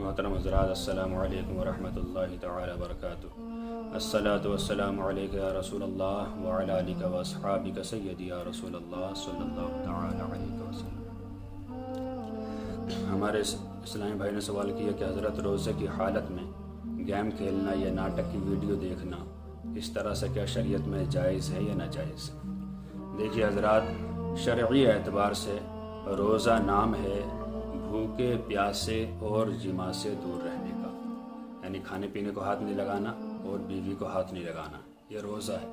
محترم حضرات، السلام علیکم ورحمۃ اللہ تعالی وبرکاتہ۔ الصلاۃ والسلام علیک یا رسول اللہ وعلی آلک واصحابک سیدی یا رسول اللہ صلی اللہ تعالی علیہ وسلم۔ ہمارے اسلامی بھائی نے سوال کیا کہ حضرت روزے کی حالت میں گیم کھیلنا یا ناٹک کی ویڈیو دیکھنا اس طرح سے کیا شریعت میں جائز ہے یا ناجائز ہے؟ دیکھیے حضرات، شرعی اعتبار سے روزہ نام ہے بھوکے پیاسے اور جماع سے دور رہنے کا، یعنی کھانے پینے کو ہاتھ نہیں لگانا اور بیوی کو ہاتھ نہیں لگانا، یہ روزہ ہے۔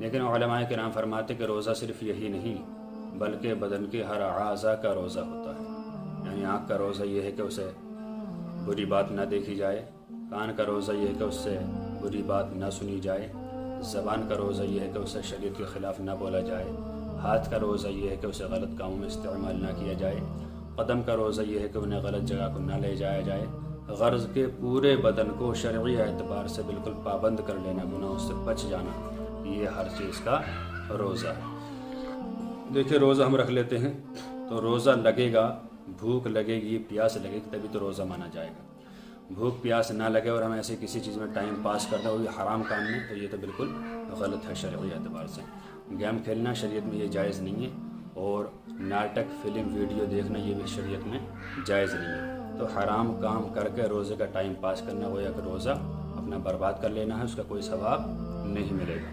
لیکن علماء کرام فرماتے کہ روزہ صرف یہی نہیں بلکہ بدن کے ہر اعضاء کا روزہ ہوتا ہے۔ یعنی آنکھ کا روزہ یہ ہے کہ اسے بری بات نہ دیکھی جائے، کان کا روزہ یہ ہے کہ اس سے بری بات نہ سنی جائے، زبان کا روزہ یہ ہے کہ اسے شریعت کے خلاف نہ بولا جائے، ہاتھ کا روزہ یہ ہے کہ اسے غلط کاموں میں استعمال نہ کیا جائے، قدم کا روزہ یہ ہے کہ انہیں غلط جگہ کو نہ لے جایا جائے، غرض کے پورے بدن کو شرعی اعتبار سے بالکل پابند کر لینا، گناہوں سے بچ جانا، یہ ہر چیز کا روزہ ہے۔ دیکھیں روزہ ہم رکھ لیتے ہیں تو روزہ لگے گا، بھوک لگے گی، پیاس لگے گی، تبھی تو روزہ مانا جائے گا۔ بھوک پیاس نہ لگے اور ہم ایسے کسی چیز میں ٹائم پاس کرتے ہیں وہ بھی حرام کام میں، تو یہ تو بالکل غلط ہے شرعی اعتبار سے۔ گیم کھیلنا شریعت میں یہ جائز نہیں ہے، اور ناٹک فلم ویڈیو دیکھنا یہ بھی شریعت میں جائز نہیں ہے۔ تو حرام کام کر کے روزے کا ٹائم پاس کرنا ہو یا کہ روزہ اپنا برباد کر لینا ہے، اس کا کوئی ثواب نہیں ملے گا۔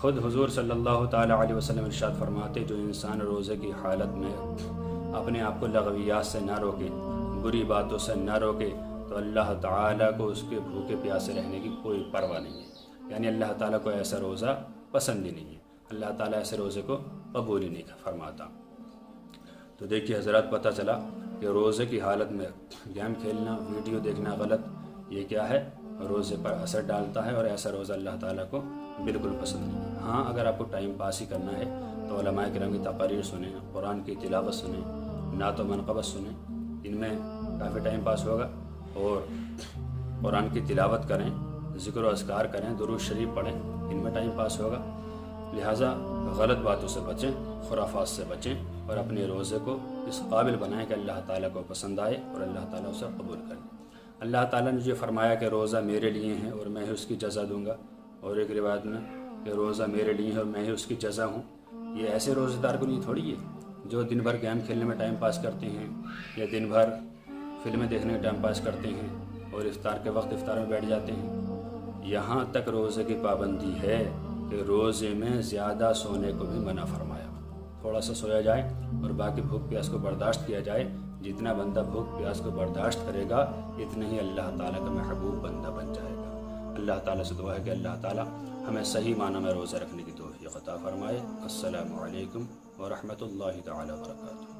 خود حضور صلی اللہ تعالی علیہ وسلم ارشاد فرماتے، جو انسان روزے کی حالت میں اپنے آپ کو لغویات سے نہ روکے، بری باتوں سے نہ روکے، تو اللہ تعالیٰ کو اس کے بھوکے پیاسے رہنے کی کوئی پرواہ نہیں ہے۔ یعنی اللہ تعالیٰ کو ایسا روزہ پسند ہی نہیں ہے، اللہ تعالیٰ ایسے روزے کو قبول ہی نہیں فرماتا۔ تو دیکھیے حضرات، پتہ چلا کہ روزے کی حالت میں گیم کھیلنا، ویڈیو دیکھنا غلط، یہ کیا ہے؟ روزے پر اثر ڈالتا ہے، اور ایسا روزہ اللہ تعالیٰ کو بالکل پسند نہیں ہے۔ ہاں، اگر آپ کو ٹائم پاس ہی کرنا ہے تو علماء کرام کی تقاریر سنیں، قرآن کی تلاوت سنیں، نعت و منقبت سنیں، ان میں کافی ٹائم پاس ہوگا، اور قرآن کی تلاوت کریں، ذکر و اذکار کریں، درود شریف پڑھیں، ان میں ٹائم پاس ہوگا۔ لہٰذا غلط باتوں سے بچیں، خرافات سے بچیں، اور اپنے روزے کو اس قابل بنائیں کہ اللہ تعالیٰ کو پسند آئے اور اللہ تعالیٰ اسے قبول کرے۔ اللہ تعالیٰ نے جو فرمایا کہ روزہ میرے لیے ہے اور میں ہی اس کی جزا دوں گا، اور ایک روایت میں کہ روزہ میرے لیے ہے اور میں ہی اس کی جزا ہوں، یہ ایسے روزے دار کو نہیں تھوڑی ہے جو دن بھر گیم کھیلنے میں ٹائم پاس کرتے ہیں، یا دن بھر فلمیں دیکھنے میں ٹائم پاس کرتے ہیں، اور افطار کے وقت افطار میں بیٹھ جاتے ہیں۔ یہاں تک روزے کی پابندی ہے کہ روزے میں زیادہ سونے کو بھی منع فرمایا، تھوڑا سا سویا جائے اور باقی بھوک پیاس کو برداشت کیا جائے۔ جتنا بندہ بھوک پیاس کو برداشت کرے گا اتنا ہی اللہ تعالیٰ کا محبوب بندہ بن جائے گا۔ اللہ تعالیٰ سے دعا ہے کہ اللہ تعالیٰ ہمیں صحیح معنی میں روزہ رکھنے کی توفیق عطا فرمائے۔ السلام علیکم ورحمۃ اللہ تعالی وبرکاتہ۔